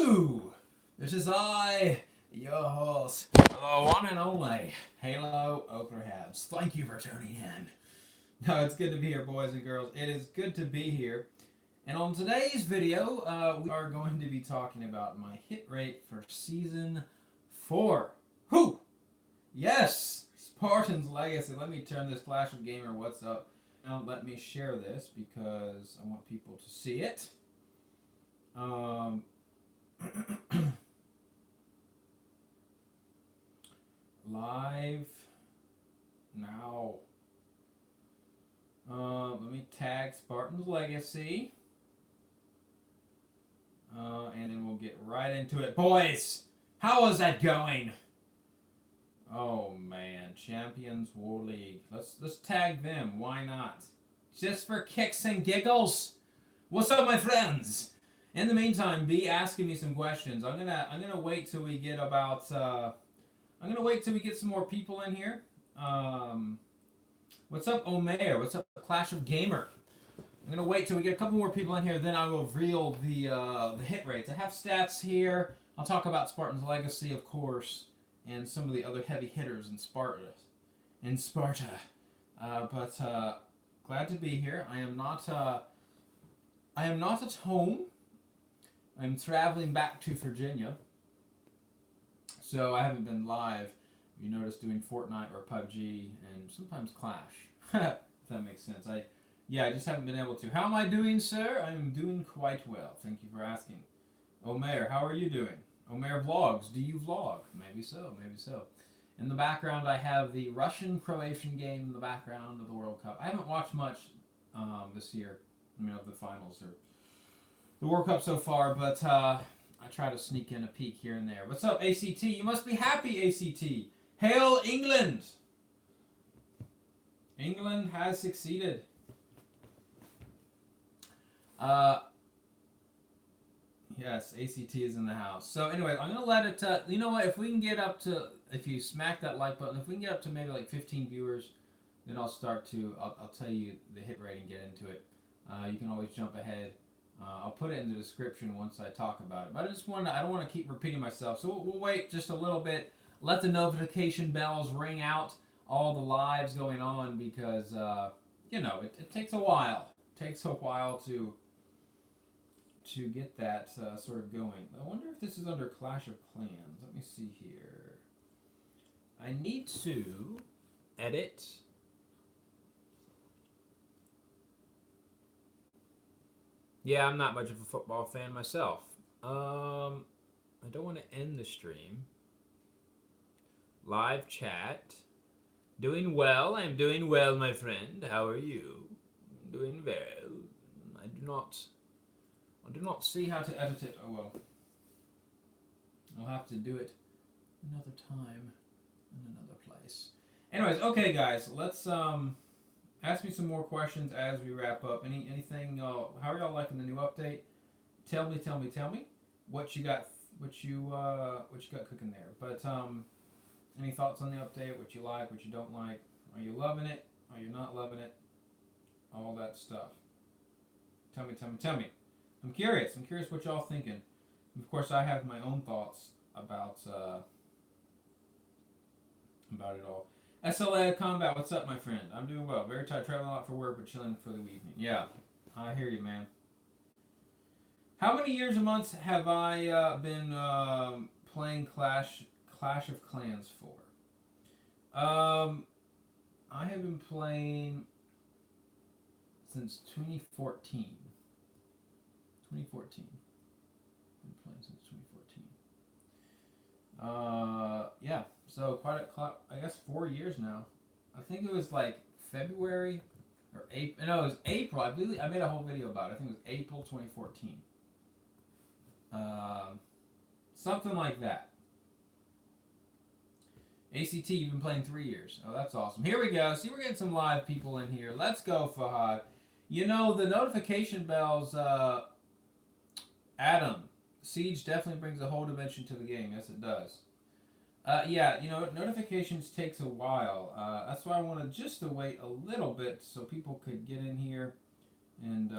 Hello! This is I, your host, the one and only Halo Okra. Thank you for tuning in. No, it's good to be here, boys and girls. It is good to be here. And on today's video, we are going to be talking about my hit rate for Season 4. Whew! Yes! Spartans Legacy. Let me turn this Clash of Gamer What's Up. Now let me share this because I want people to see it. Live now. Let me tag Spartans Legacy. And then we'll get right into it. Boys, how is that going? Oh man, Champions War League. Let's tag them. Why not? Just for kicks and giggles. What's up, my friends? In the meantime, be asking me some questions. I'm gonna wait till we get about. I'm gonna wait till we get some more people in here. What's up, Omer? What's up, Clash of Gamer? I'm gonna wait till we get a couple more people in here. Then I will reveal the hit rates. I have stats here. I'll talk about Spartan's Legacy, of course, and some of the other heavy hitters in Sparta. But glad to be here. I am not at home. I'm traveling back to Virginia, so I haven't been live. You notice doing Fortnite or PUBG and sometimes Clash. If that makes sense. I just haven't been able to. How am I doing, sir? I am doing quite well. Thank you for asking. Omer, how are you doing? Omer vlogs. Do you vlog? Maybe so. Maybe so. In the background, I have the Russian-Croatian game in the background of the World Cup. I haven't watched much this year. I mean, of the finals or the World Cup so far, but I try to sneak in a peek here and there. What's up, ACT? You must be happy, ACT. Hail England! England has succeeded. Yes, ACT is in the house. So anyway, I'm going to let it, you know what, if we can get up to, if you smack that like button, if we can get up to maybe like 15 viewers, then I'll start to, I'll tell you the hit rate and get into it. You can always jump ahead. I'll put it in the description once I talk about it. But I don't want to keep repeating myself. So we'll wait just a little bit. Let the notification bells ring out, all the lives going on, because, you know, it takes a while. It takes a while to get that sort of going. I wonder if this is under Clash of Clans. Let me see here. I need to edit. Yeah, I'm not much of a football fan myself. I don't want to end the stream. Live chat. Doing well. I'm doing well, my friend. How are you? Doing well. I do not see how to edit it. Oh well. I'll have to do it another time in another place. Anyways, okay guys, let's ask me some more questions as we wrap up. Anything? How are y'all liking the new update? Tell me what you got cooking there. But any thoughts on the update? What you like? What you don't like? Are you loving it? Are you not loving it? All that stuff. Tell me. I'm curious what y'all thinking. Of course, I have my own thoughts about it all. SLA Combat, what's up, my friend? I'm doing well. Very tired, traveling a lot for work, but chilling for the evening. Yeah, I hear you, man. How many years and months have I been playing Clash of Clans for? I have been playing since 2014. 2014. Been playing since 2014. Yeah. So I guess 4 years now. I think it was like February or April. No, it was April. I believe I made a whole video about it. I think it was April 2014. Something like that. ACT, you've been playing 3 years. Oh, that's awesome. Here we go. See, we're getting some live people in here. Let's go, Fahad. You know, the notification bells, Adam, Siege definitely brings a whole dimension to the game. Yes, it does. Yeah, you know, notifications takes a while. That's why I wanted just to wait a little bit so people could get in here and,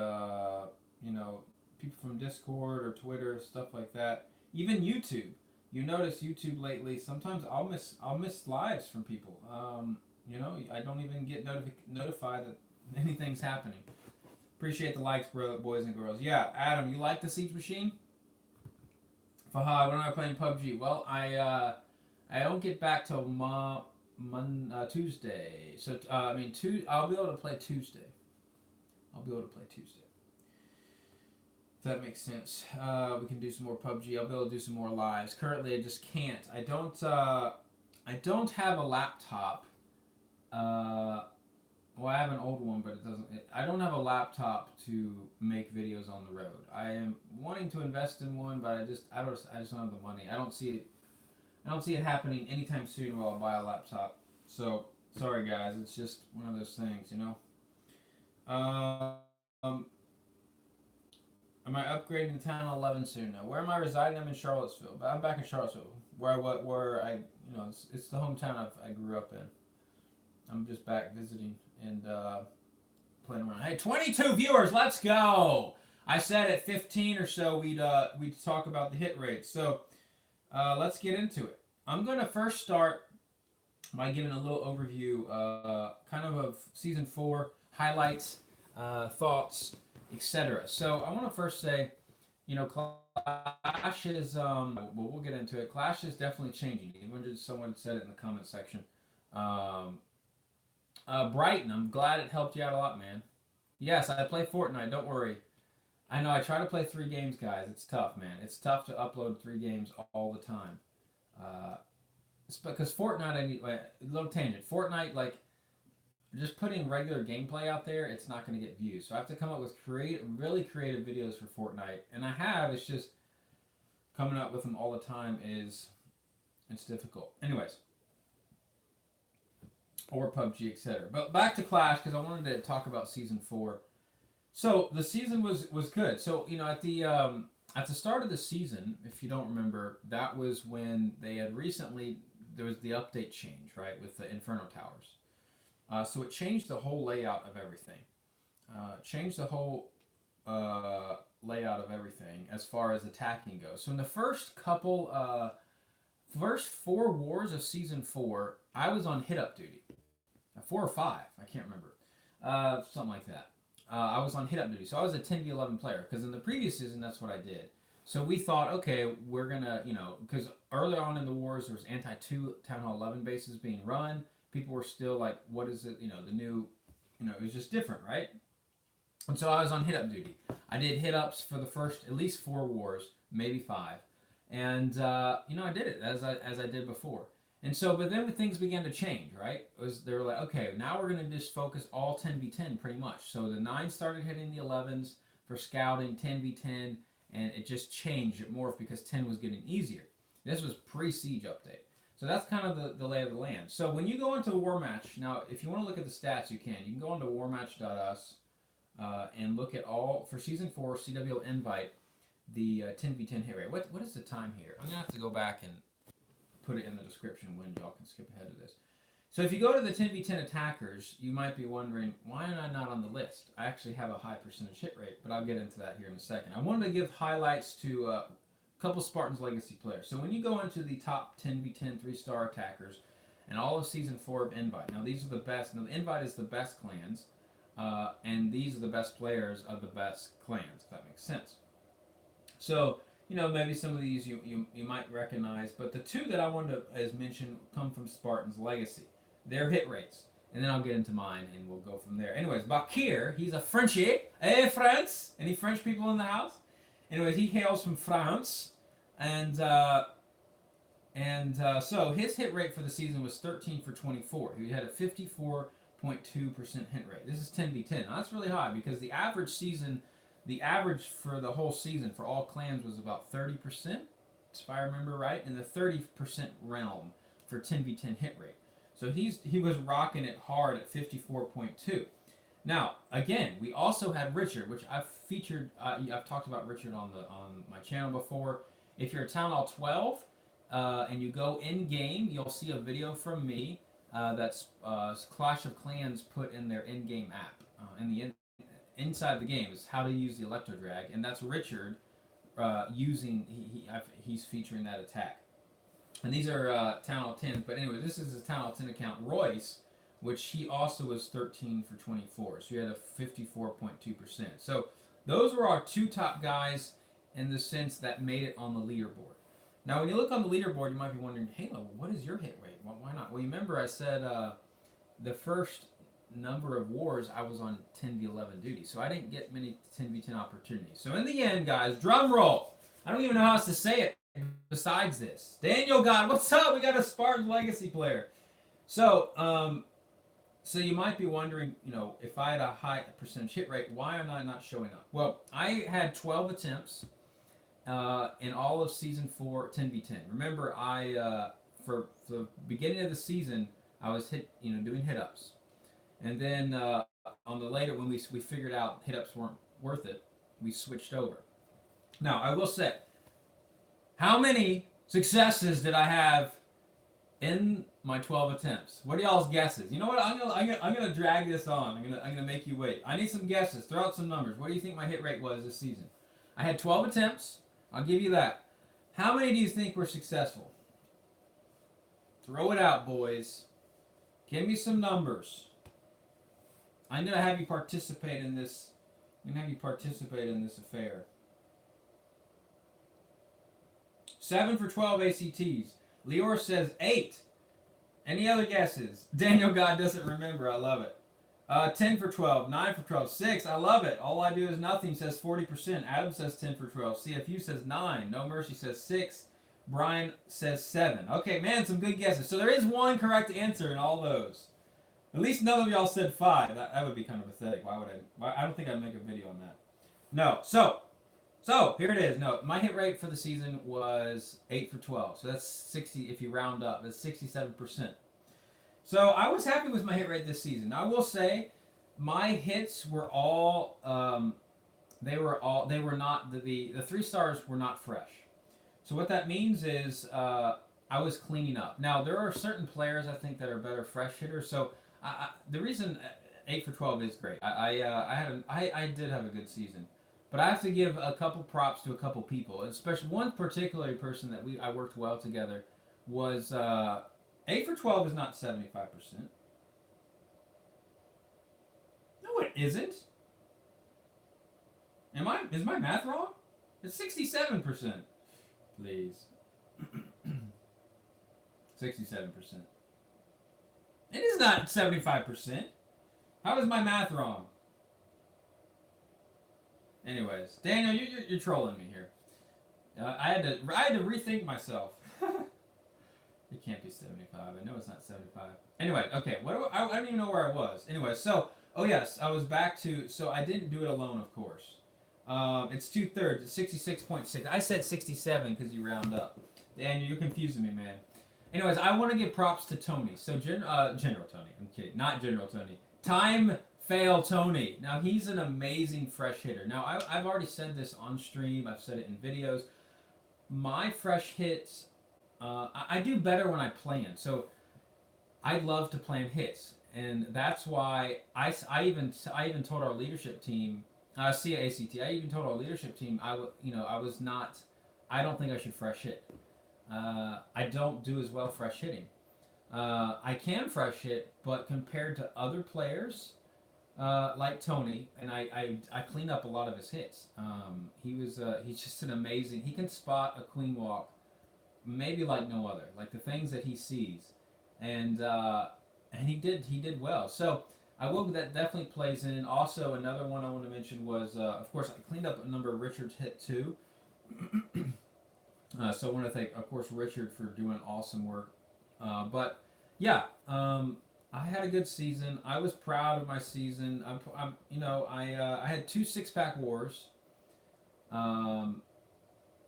you know, people from Discord or Twitter, stuff like that. Even YouTube. You notice YouTube lately. Sometimes I'll miss lives from people. I don't even get notified that anything's happening. Appreciate the likes, boys and girls. Yeah, Adam, you like the Siege Machine? Fahad, when am I playing PUBG? Well, I don't get back till Tuesday. So I'll be able to play Tuesday. I'll be able to play Tuesday. If that makes sense. We can do some more PUBG. I'll be able to do some more lives. Currently, I just can't. I don't. I don't have a laptop. Uh, well, I have an old one, but it doesn't. I don't have a laptop to make videos on the road. I am wanting to invest in one, but I just don't have the money. I don't see it. I don't see it happening anytime soon while I buy a laptop. So sorry, guys. It's just one of those things, you know. Am I upgrading to Town 11 soon? No. Where am I residing? I'm in Charlottesville, but I'm back in Charlottesville, it's the hometown I grew up in. I'm just back visiting and playing around. Hey, 22 viewers, let's go! I said at 15 or so we'd talk about the hit rate. So let's get into it. I'm gonna first start by giving a little overview, kind of season 4 highlights, thoughts, etc. So I want to first say, Clash is we'll get into it. Clash is definitely changing. Even someone said it in the comment section. Brighton, I'm glad it helped you out a lot, man. Yes, I play Fortnite. Don't worry. I know I try to play 3 games, guys. It's tough, man. It's tough to upload 3 games all the time. It's because Fortnite, I need a little tangent. Fortnite, like just putting regular gameplay out there, it's not going to get views. So I have to come up with really creative videos for Fortnite, and I have. It's just coming up with them all the time it's difficult. Anyways, or PUBG, etc. But back to Clash because I wanted to talk about season 4. So the season was good. So at the start of the season, if you don't remember, that was when they had recently there was the update change, right, with the Inferno Towers. So it changed the whole layout of everything. Changed the whole layout of everything as far as attacking goes. So in the first 4 wars of season 4, I was on hit up duty. 4 or 5, I can't remember. Something like that. I was on hit up duty. So I was a 10v11 player because in the previous season, that's what I did. So we thought, okay, we're going to, because early on in the wars, there was anti-2 Town Hall 11 bases being run. People were still like, what is it, the new, it was just different, right? And so I was on hit up duty. I did hit ups for the first at least 4 wars, maybe 5. And, I did it as I did before. And so, but then things began to change, right? They were like, okay, now we're going to just focus all 10v10 pretty much. So the 9s started hitting the 11s for scouting, 10v10, and it just changed. It morphed because 10 was getting easier. This was pre-siege update. So that's kind of the lay of the land. So when you go into a war match, now if you want to look at the stats, you can. You can go into warmatch.us and look at all, for Season 4, CWL invite, the 10v10 hit rate. What is the time here? I'm going to have to go back and put it in the description when y'all can skip ahead of this. So if you go to the 10v10 attackers, you might be wondering, why am I not on the list? I actually have a high percentage hit rate, but I'll get into that here in a second. I wanted to give highlights to a couple Spartans Legacy players. So when you go into the top 10v10 3-star attackers and all of Season 4 of Invite, now these are the best. Now the Invite is the best clans, and these are the best players of the best clans, if that makes sense. So, maybe some of these you might recognize, but the 2 that I wanted to, as mentioned, come from Spartans Legacy. Their hit rates. And then I'll get into mine, and we'll go from there. Anyways, Bakir, he's a Frenchie. Hey, France! Any French people in the house? Anyways, he hails from France. And so his hit rate for the season was 13 for 24. He had a 54.2% hit rate. This is 10v10. Now, that's really high because the average for the whole season for all clans was about 30%, if I remember right, in the 30% realm for 10v10 hit rate. So he was rocking it hard at 54.2. Now, again, we also had Richard, which I've featured. I've talked about Richard on my channel before. If you're a Town Hall 12 and you go in game, you'll see a video from me that's Clash of Clans put in their in-game app. Inside the game is how to use the electro drag, and that's Richard using. he's featuring that attack. And these are Town Hall 10s. But anyway, this is his Town Hall 10 account. Royce, which he also was 13 for 24. So you had a 54.2%. So those were our two top guys in the sense that made it on the leaderboard. Now, when you look on the leaderboard, you might be wondering, Halo, what is your hit rate? Well, why not? Well, you remember I said the first number of wars I was on 10v11 duty, so I didn't get many 10v10 opportunities. So in the end, guys, drum roll. I don't even know how else to say it besides this. Daniel God, what's up? We got a Spartan Legacy player. So, so you might be wondering, if I had a high percentage hit rate, why am I not showing up? Well, I had 12 attempts in all of Season 4 10v10. Remember, for the beginning of the season, I was doing hit-ups. And then on the later, when we figured out hit-ups weren't worth it, we switched over. Now, I will say, how many successes did I have in my 12 attempts? What are y'all's guesses? You know what? I'm gonna drag this on. I'm gonna make you wait. I need some guesses. Throw out some numbers. What do you think my hit rate was this season? I had 12 attempts. I'll give you that. How many do you think were successful? Throw it out, boys. Give me some numbers. I'm gonna have you participate in this. I'm gonna have you participate in this affair. 7 for 12 ACTs. Leor says 8. Any other guesses? Daniel God doesn't remember. I love it. 10 for 12. 9 for 12. 6. I love it. All I do is nothing says 40%. Adam says 10 for 12. CFU says 9. No Mercy says 6. Brian says 7. Okay, man, some good guesses. So there is one correct answer in all those. At least none of y'all said 5. That would be kind of pathetic. Why would I don't think I'd make a video on that. No. So, here it is. No, my hit rate for the season was 8 for 12. So that's 60, if you round up, that's 67%. So I was happy with my hit rate this season. I will say, my hits were all, they were not, the 3 stars were not fresh. So what that means is, I was cleaning up. Now, there are certain players, I think, that are better fresh hitters. So the reason 8 for 12 is great. I did have a good season. But I have to give a couple props to a couple people, especially one particular person that I worked well together was 8 for 12 is not 75%. No, it isn't. Is my math wrong? It's 67%. Please. 67%. It is not 75%. How is my math wrong? Anyways, Daniel, you're trolling me here. I had to rethink myself. It can't be 75. I know it's not 75. Anyway, okay. I don't even know where I was. Anyway, so yes, I was back to. So I didn't do it alone, of course. It's 2/3. It's 66.6. I said 67 because you round up. Daniel, you're confusing me, man. Anyways, I want to give props to Tony. So General Tony. I'm kidding. Not General Tony. Time Fail Tony. Now, he's an amazing fresh hitter. Now, I've already said this on stream. I've said it in videos. My fresh hits, I do better when I plan. So, I love to plan hits. And that's why I even told our leadership team, CACT, I even told our leadership team, I don't think I should fresh hit. I don't do as well fresh hitting. I can fresh hit, but compared to other players, like Tony, and I clean up a lot of his hits. He's just an amazing. He can spot a queen walk, maybe like no other. Like the things that he sees, and he did well. So that definitely plays in. Also, another one I want to mention was, of course, I cleaned up a number of Richard's hit too. So I want to thank, of course, Richard for doing awesome work. But yeah. I had a good season. I was proud of my season. I had 2 6-pack wars.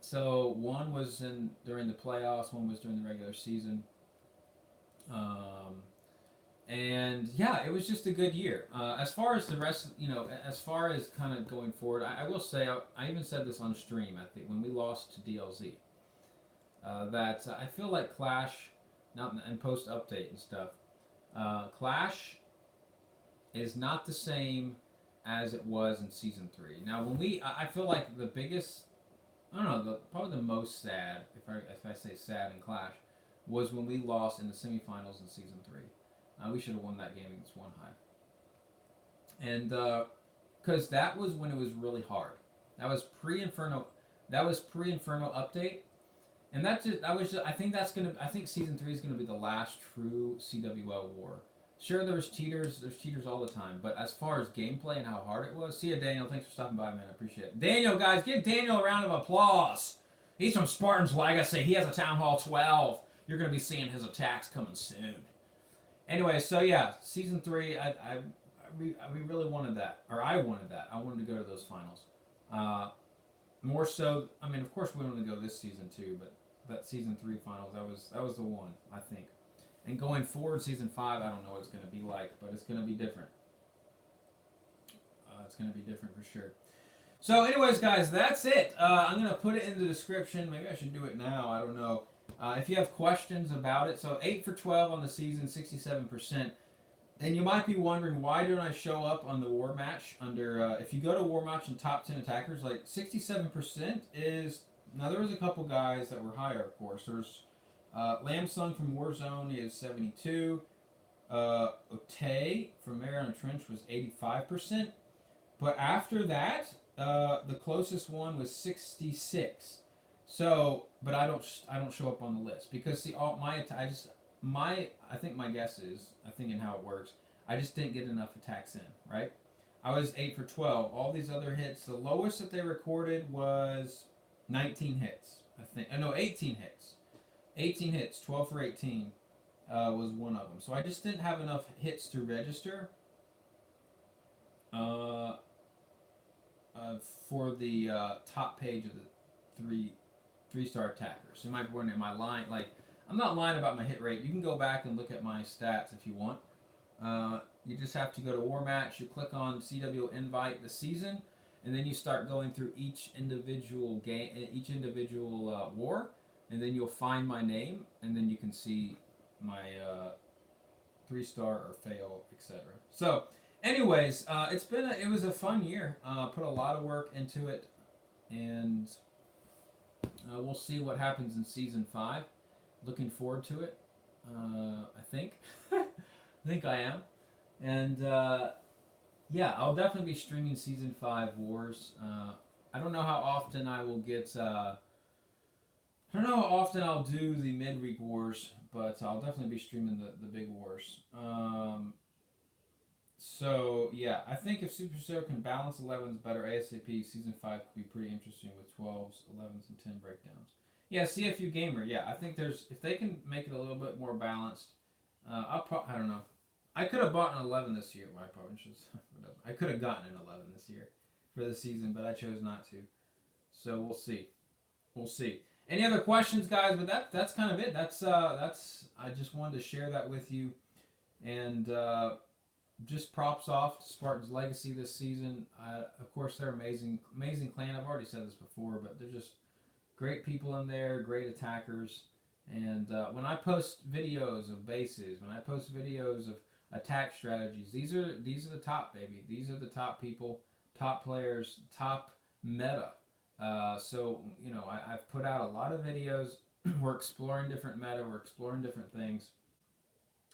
So one was during the playoffs, one was during the regular season. And yeah, it was just a good year. As far as the rest, as far as kind of going forward, I will say, I even said this on stream, I think, when we lost to DLZ, that I feel like Clash, and post-update and stuff, Clash is not the same as it was in Season 3. Now, I feel like the biggest I don't know, probably the most sad, if I say sad in Clash, was when we lost in the semifinals in season 3. We should have won that game against One High, and because that was when it was really hard. That was pre Inferno. That was pre Inferno update, and that was just. I think season 3 is gonna be the last true CWL war. Sure, there was cheaters. There's cheaters all the time, but as far as gameplay and how hard it was, see ya, Daniel. Thanks for stopping by, man. I appreciate it. Daniel, guys, give Daniel a round of applause. He's from Spartans Legacy. He has a Town Hall 12. You're gonna be seeing his attacks coming soon. Anyway, so yeah, season 3. We really wanted that, or I wanted that. I wanted to go to those finals. Uh, More so, I mean, of course, we wanted to go this season too, but that season 3 finals, that was the one, I think. And going forward, season 5, I don't know what it's going to be like, but it's going to be different. It's going to be different for sure. So, anyways, guys, that's it. I'm going to put it in the description. Maybe I should do it now. I don't know. If you have questions about it, so 8 for 12 on the season, 67%. And you might be wondering, why don't I show up on the war match under, if you go to war match and top 10 attackers, like 67% is, now there was a couple guys that were higher, of course. There's Lamsung from Warzone is 72. Otay from Mariana Trench was 85%. But after that, the closest one was 66. So, but I don't show up on the list because see, all I think my guess is, I think in how it works, I just didn't get enough attacks in, right? I was 8 for 12. All these other hits, the lowest that they recorded was 19 hits, I think. No, 18 hits. 18 hits, 12 for 18 was one of them. So I just didn't have enough hits to register for the top page of the three-star attackers. You might be wondering, am I lying? Like, I'm not lying about my hit rate. You can go back and look at my stats if you want. You just have to go to War Match. You click on CWL Invite the season, and then you start going through each individual game, each individual war, and then you'll find my name, and then you can see my 3-star or fail, etc. So, anyways, it was a fun year. Put a lot of work into it, and we'll see what happens in season 5. Looking forward to it. I think. I think I am. And yeah, I'll definitely be streaming season 5 Wars. I don't know how often I will get. I don't know how often I'll do the midweek Wars, but I'll definitely be streaming the big Wars. So yeah, I think if Supercell can balance 11s better ASAP, season 5 could be pretty interesting with 12s, 11s, and 10 breakdowns. Yeah, CFU Gamer. Yeah, I think if they can make it a little bit more balanced, I don't know. I could have bought an 11 this year. Well, I probably should. I could have gotten an 11 this year for the season, but I chose not to. So we'll see. We'll see. Any other questions, guys? But that's kind of it. That's I just wanted to share that with you, and just props off to Spartans Legacy this season. Of course, they're amazing clan. I've already said this before, but they're just great people in there, great attackers. And when I post videos of bases, when I post videos of attack strategies, these are the top, baby. These are the top people, top players, top meta. So I've put out a lot of videos. We're exploring different meta. We're exploring different things.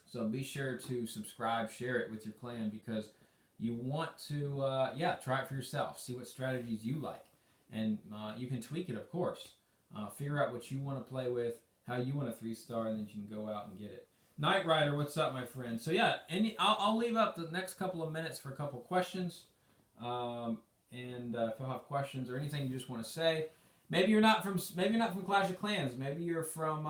So be sure to subscribe, share it with your clan because you want to try it for yourself. See what strategies you like, and you can tweak it, of course. Figure out what you want to play with, how you want a 3-star, and then you can go out and get it. Knight Rider, what's up, my friend? So yeah, I'll leave up the next couple of minutes for a couple questions. And if you have questions or anything you just want to say, maybe you're not from Clash of Clans. Maybe you're from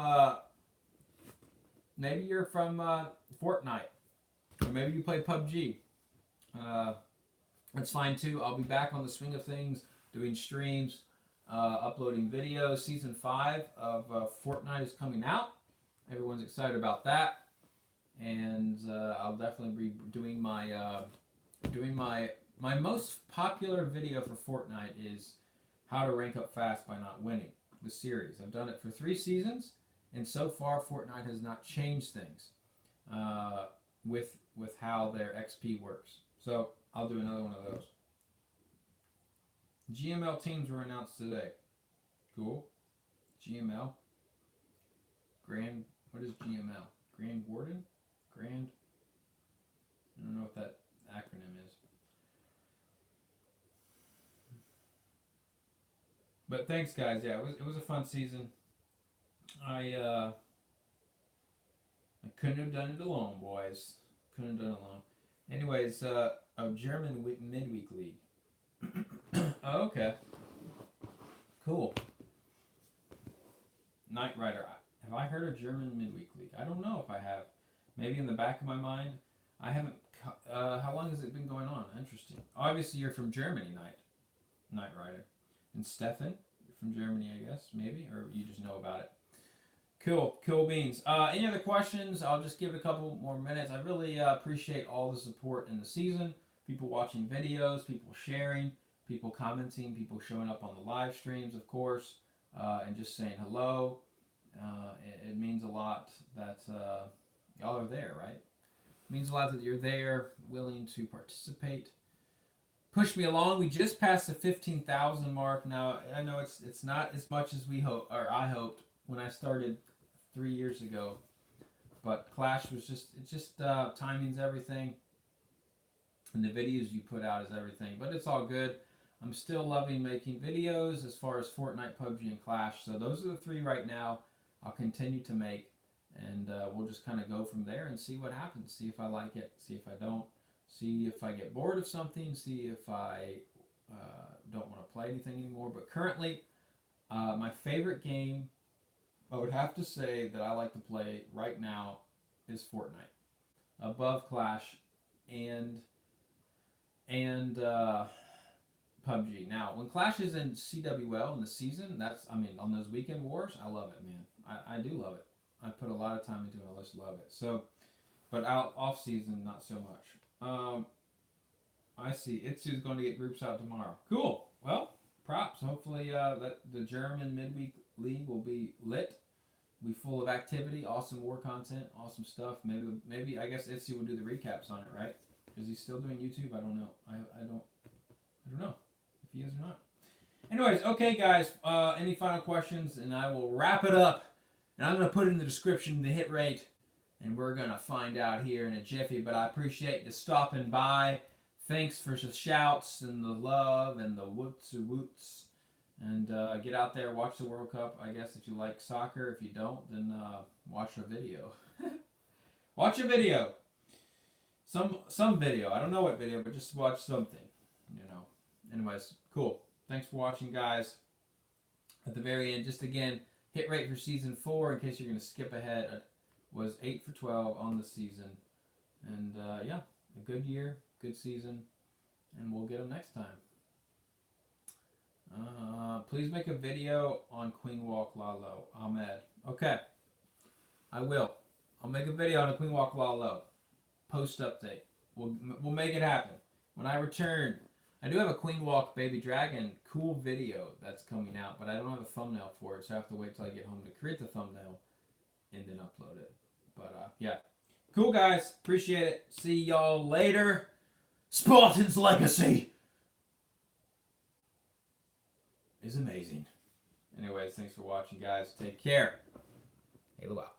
Fortnite, or maybe you play PUBG. That's fine too. I'll be back on the swing of things, doing streams, uploading videos. Season 5 of Fortnite is coming out. Everyone's excited about that, and I'll definitely be doing my most popular video for Fortnite is how to rank up fast by not winning the series. I've done it for 3 seasons, and so far Fortnite has not changed things with how their XP works. So I'll do another one of those. GML teams were announced today. Cool. GML. Grand. What is GML? Grand Warden? Grand. I don't know what that acronym is. But thanks, guys. Yeah, it was a fun season. I couldn't have done it alone, boys. Couldn't have done it alone. Anyways, German midweek league. Oh, okay. Cool. Knight Rider. Have I heard of German midweek league? I don't know if I have. Maybe in the back of my mind. I haven't. How long has it been going on? Interesting. Obviously, you're from Germany, Knight Rider. And Stefan, you're from Germany, I guess, maybe, or you just know about it. Cool beans. Any other questions? I'll just give it a couple more minutes. I really appreciate all the support in the season. People watching videos, people sharing, people commenting, people showing up on the live streams, of course, and just saying hello. It means a lot that y'all are there, right? It means a lot that you're there, willing to participate. Push me along. We just passed the 15,000 mark. Now I know it's not as much as we hope, or I hoped when I started 3 years ago, but Clash was just timing's everything, and the videos you put out is everything. But it's all good. I'm still loving making videos as far as Fortnite, PUBG, and Clash. So those are the three right now. I'll continue to make, and we'll just kind of go from there and see what happens. See if I like it. See if I don't. See if I get bored of something. See if I don't want to play anything anymore. But currently, my favorite game, I would have to say that I like to play right now is Fortnite, above Clash and PUBG. Now, when Clash is in CWL in the season, on those weekend wars, I love it, man. I do love it. I put a lot of time into it. I just love it. So, but off season, not so much. I see. Itsu's going to get groups out tomorrow. Cool. Well, props. Hopefully, that the German midweek league will be lit. Be full of activity, awesome war content, awesome stuff. Maybe I guess Itsu will do the recaps on it, right? Is he still doing YouTube? I don't know. I don't know if he is or not. Anyways, okay, guys. Any final questions? And I will wrap it up. And I'm going to put in the description the hit rate, and we're going to find out here in a jiffy. But I appreciate you stopping by. Thanks for the shouts and the love and the woots. And get out there, watch the World Cup. I guess if you like soccer. If you don't, then watch a video. Watch a video. Some video. I don't know what video, but just watch something. Anyways, cool. Thanks for watching, guys. At the very end, just again, hit rate for season 4, in case you're going to skip ahead, was 8 for 12 on the season. And yeah, a good year, good season, and we'll get them next time. Please make a video on Queen Walk Lalo. Ahmed. Okay. I will. I'll make a video on a Queen Walk Lalo. Post update. We'll make it happen. When I return, I do have a Queen Walk Baby Dragon cool video that's coming out, but I don't have a thumbnail for it, so I have to wait till I get home to create the thumbnail and then upload it. But yeah. Cool, guys. Appreciate it. See y'all later. Spartans legacy is amazing. Anyways, thanks for watching, guys. Take care. Halo out.